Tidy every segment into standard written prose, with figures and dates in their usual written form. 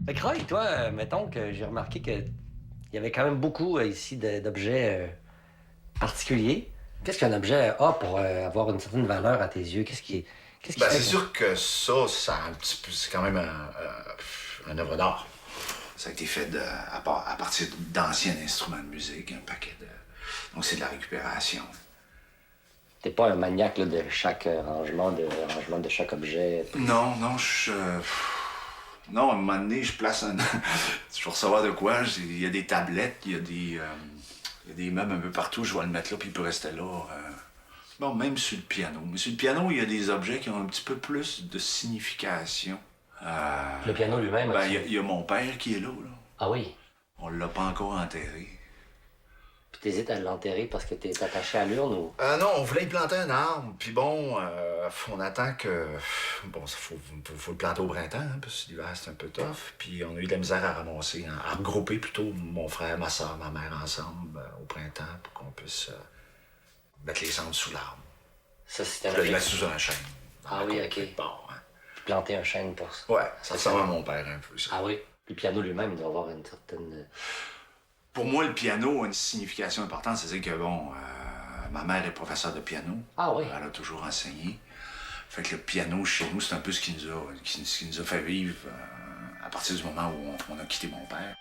Fait que Roy, toi, mettons que j'ai remarqué qu'il y avait quand même beaucoup ici d'objets particuliers. Qu'est-ce qu'un objet a pour avoir une certaine valeur à tes yeux? Qu'est-ce qui Ben, fait c'est que... sûr que ça a un petit peu, c'est quand même un œuvre d'art. Ça a été fait à partir d'anciens instruments de musique, un paquet de. Donc c'est de la récupération. T'es pas un maniaque là, de chaque rangement de chaque objet. Non, non, non, à un moment donné, je place un. Je vais recevoir de quoi? Il y a des tablettes, il y a des meubles un peu partout, je vais le mettre là, puis il peut rester là. Bon, même sur le piano. Mais sur le piano, il y a des objets qui ont un petit peu plus de signification. Le piano lui-même, Ben, il y a mon père qui est là, là. Ah oui. On l'a pas encore enterré. Puis t'hésites à l'enterrer parce que t'es attaché à l'urne ou... Non, on voulait y planter un arbre, puis bon, on attend que... Bon, faut le planter au printemps, hein, parce que l'hiver, c'est un peu tough. Puis on a eu de la misère à ramasser, hein, à regrouper plutôt mon frère, ma soeur, ma mère ensemble au printemps pour qu'on puisse mettre les cendres sous l'arbre. Ça, c'était Puis là, le mettre sous un chêne. Ah oui, OK. Bon, hein. Planter un chêne pour ça. Ouais, ça ressemble à mon père un peu, ça. Ah oui. Le piano lui-même doit avoir une certaine... Pour moi, le piano a une signification importante. C'est-à-dire que, bon, ma mère est professeure de piano. Ah oui. Elle a toujours enseigné. Fait que le piano, chez nous, c'est un peu ce qui nous a fait vivre à partir du moment où on a quitté mon père.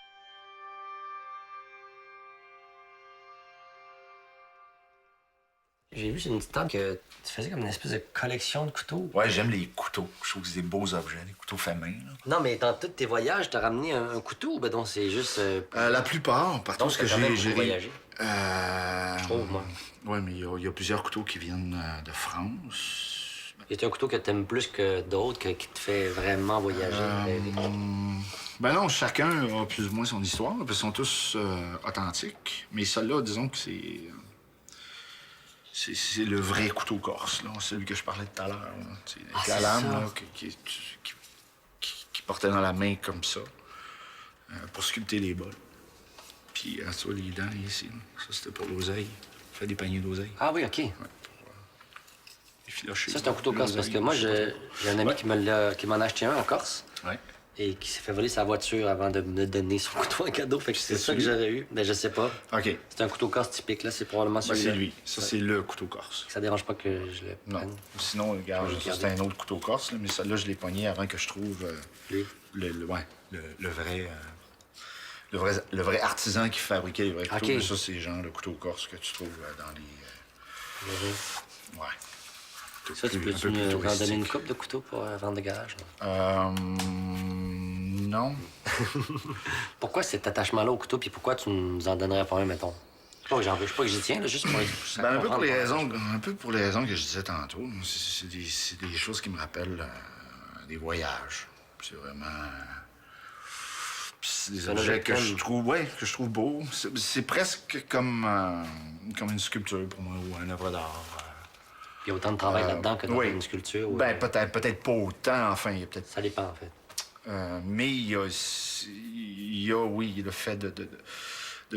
J'ai vu sur une petite table que tu faisais comme une espèce de collection de couteaux. Ouais, j'aime les couteaux. Je trouve que c'est des beaux objets, des couteaux faits main. Là. Non, mais dans tous tes voyages, t'as ramené un couteau ou ben donc c'est juste... La plupart, partout Donc, ce que t'as quand même j'ai... beaucoup voyagé. Je trouve, moi. Ouais, mais il y a plusieurs couteaux qui viennent de France. Y a un couteau que t'aimes plus que d'autres, qui te fait vraiment voyager? Ben non, chacun a plus ou moins son histoire, parce qu'ils sont tous authentiques. Mais celui-là, disons que c'est le vrai couteau corse, là, celui que je parlais tout à l'heure. Là. Avec la lame là, qui portait dans la main comme ça, pour sculpter les bols. Puis, tu vois, les dents ici, là, ça c'était pour l'oseille. Faire des paniers d'oseille. Ah oui, OK. Ouais, filocher, Ça, c'est un couteau corse, parce que moi, j'ai un ami qui m'en a acheté un en Corse. Ouais. Et qui s'est fait voler sa voiture avant de me donner son couteau en cadeau. Fait que c'est ça que j'aurais eu. Ben, je sais pas. OK. C'est un couteau corse typique, là. C'est probablement Ben, celui-là. c'est lui. Ça, c'est le couteau corse. Ça dérange pas que je le Non. prenne. Sinon, regarde, ça, c'est un autre couteau corse, là, mais celui-là, je l'ai pogné avant que je trouve Lui. le vrai artisan qui fabriquait les vrais couteaux. OK. Mais ça, c'est genre le couteau corse que tu trouves dans les... Ouais. Ça, tu peux-tu nous en donner une coupe de couteaux pour vendre de garage? Là? Non. Pourquoi cet attachement-là au couteau, puis pourquoi tu nous en donnerais pas un, mettons? Pas que pas que j'y tiens, là, juste pour... Ben, un peu pour les raisons que je disais tantôt. C'est des choses qui me rappellent des voyages. C'est vraiment... c'est des objets que je trouve beaux. C'est presque comme une sculpture pour moi, ou un œuvre d'art. Il y a autant de travail là-dedans que dans une sculpture. Ou... Ben, peut-être pas autant, enfin, il y a peut-être... Ça dépend, en fait. Mais il y a, oui, le fait de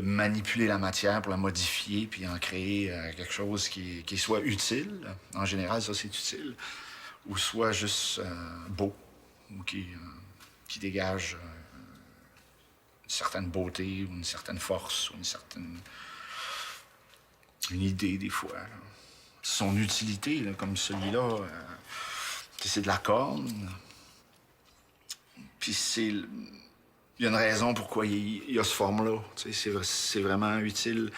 manipuler la matière pour la modifier puis en créer quelque chose qui soit utile. En général, ça, c'est utile. Ou soit juste beau, ou qui dégage une certaine beauté, ou une certaine force, ou une idée, des fois. Là. Son utilité, là, comme celui-là, c'est de la corne. Puis il y a une raison pourquoi il y a ce forme-là. C'est vraiment utile.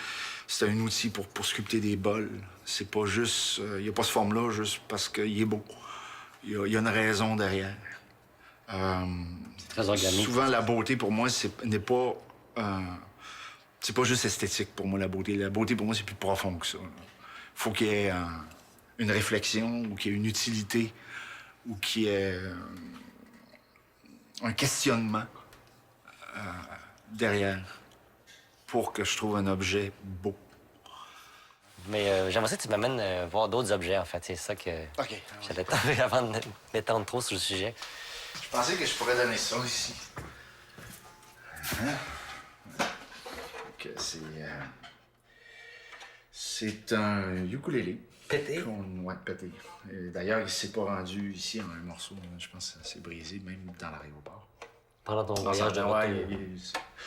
C'est un outil pour sculpter des bols. C'est pas juste... il n'y a pas ce forme-là juste parce qu'il est beau. Il y a une raison derrière. C'est très organique. Souvent, la beauté, pour moi, n'est pas... c'est pas juste esthétique, pour moi, la beauté. La beauté, pour moi, c'est plus profond que ça. Faut qu'il y ait une réflexion, ou qu'il y ait une utilité, ou qu'il y ait... un questionnement derrière pour que je trouve un objet beau. Mais j'aimerais ça que tu m'amènes voir d'autres objets, en fait. C'est ça que OK. j'allais t'enlever avant de m'étendre trop sur le sujet. Je pensais que je pourrais donner ça ici. C'est un ukulélé. Pété? Ouais, pété. D'ailleurs, il s'est pas rendu ici en un morceau. Je pense que c'est brisé, même dans l'aéroport. Pendant ton voyage de retour. Ouais,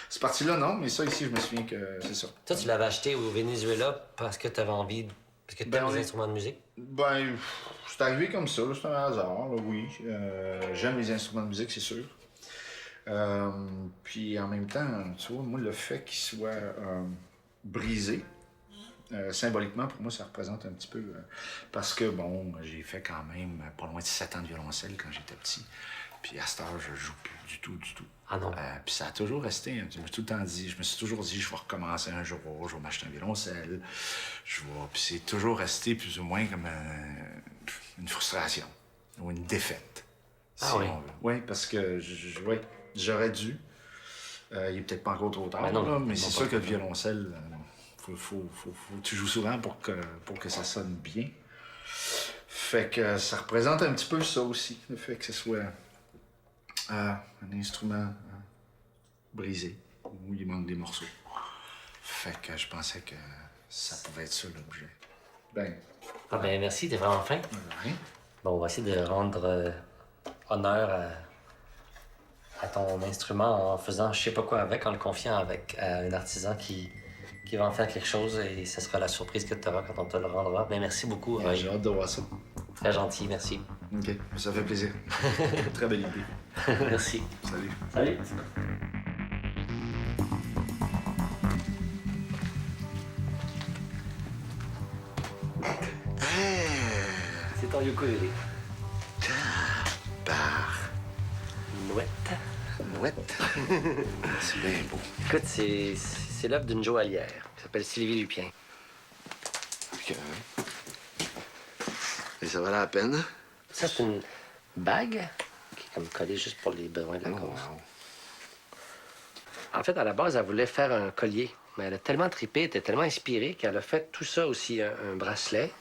cette partie-là, non, mais ça, ici, je me souviens que c'est ça. Toi, tu l'avais acheté au Venezuela parce que tu avais envie... Parce que tu aimes les instruments de musique? Ben, c'est arrivé comme ça, là, c'est un hasard, là, oui. J'aime les instruments de musique, c'est sûr. Puis en même temps, tu vois, moi, le fait qu'il soit brisé, symboliquement, pour moi, ça représente un petit peu... parce que, bon, j'ai fait quand même pas loin de 7 ans de violoncelle quand j'étais petit. Puis à cette heure, je joue plus du tout, du tout. Ah non? Puis ça a toujours resté, hein, je me suis tout le temps dit, je me suis toujours dit, je vais recommencer un jour, je vais m'acheter un violoncelle, puis c'est toujours resté plus ou moins comme une frustration ou une défaite, si oui? on veut. Oui, parce que ouais, j'aurais dû. Il est peut-être pas encore trop tard, Ben non, là, mais c'est pas sûr que le violoncelle, faut tu joues souvent pour que ça sonne bien. Fait que ça représente un petit peu ça aussi, le fait que ce soit un instrument brisé, où il manque des morceaux. Fait que je pensais que ça pouvait être ça l'objet. Ben. Ah ben merci, t'es vraiment fin. Rien. Bon, on va essayer de rendre honneur à ton instrument en faisant je sais pas quoi avec, en le confiant avec à un artisan qui va en faire quelque chose et ce sera la surprise que tu auras quand on te le rendra. Ben merci beaucoup, Roy. J'ai hâte de voir ça. Très gentil, merci. OK, ça fait plaisir. Très belle idée. Merci. Salut. Salut. C'est ton ukulélé. Par Nouette. Nouette. C'est bien beau. Écoute, c'est l'œuvre d'une joaillière qui s'appelle Sylvie Lupien. OK. Et ça valait la peine? Ça, c'est une bague qui est comme collée juste pour les besoins de la cause. Wow. En fait, à la base, elle voulait faire un collier, mais elle a tellement trippé, était tellement inspirée qu'elle a fait tout ça aussi, un bracelet.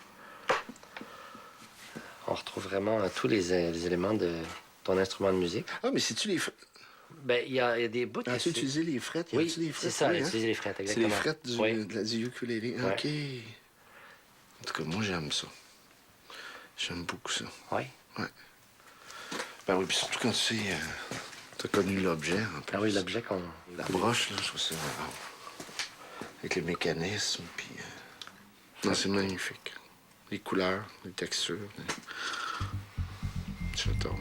On retrouve vraiment tous les éléments de ton instrument de musique. Ah, mais c'est-tu les frettes? Ben, il y a des bouts... As-tu utilisé les frettes? Oui, des c'est frettes? ça, Oui, elle a hein? utilisé les frettes, C'est exactement. les frettes Oui. du ukulélé. Ouais. OK. En tout cas, moi, j'aime ça. J'aime beaucoup ça. Oui. Ouais. Ben oui, puis surtout quand tu sais, t'as connu l'objet, en plus. Ah oui, l'objet qu'on... La broche, là, je trouve ça wow. Avec les mécanismes, puis... Non, c'est magnifique. Les couleurs, les textures. J'adore.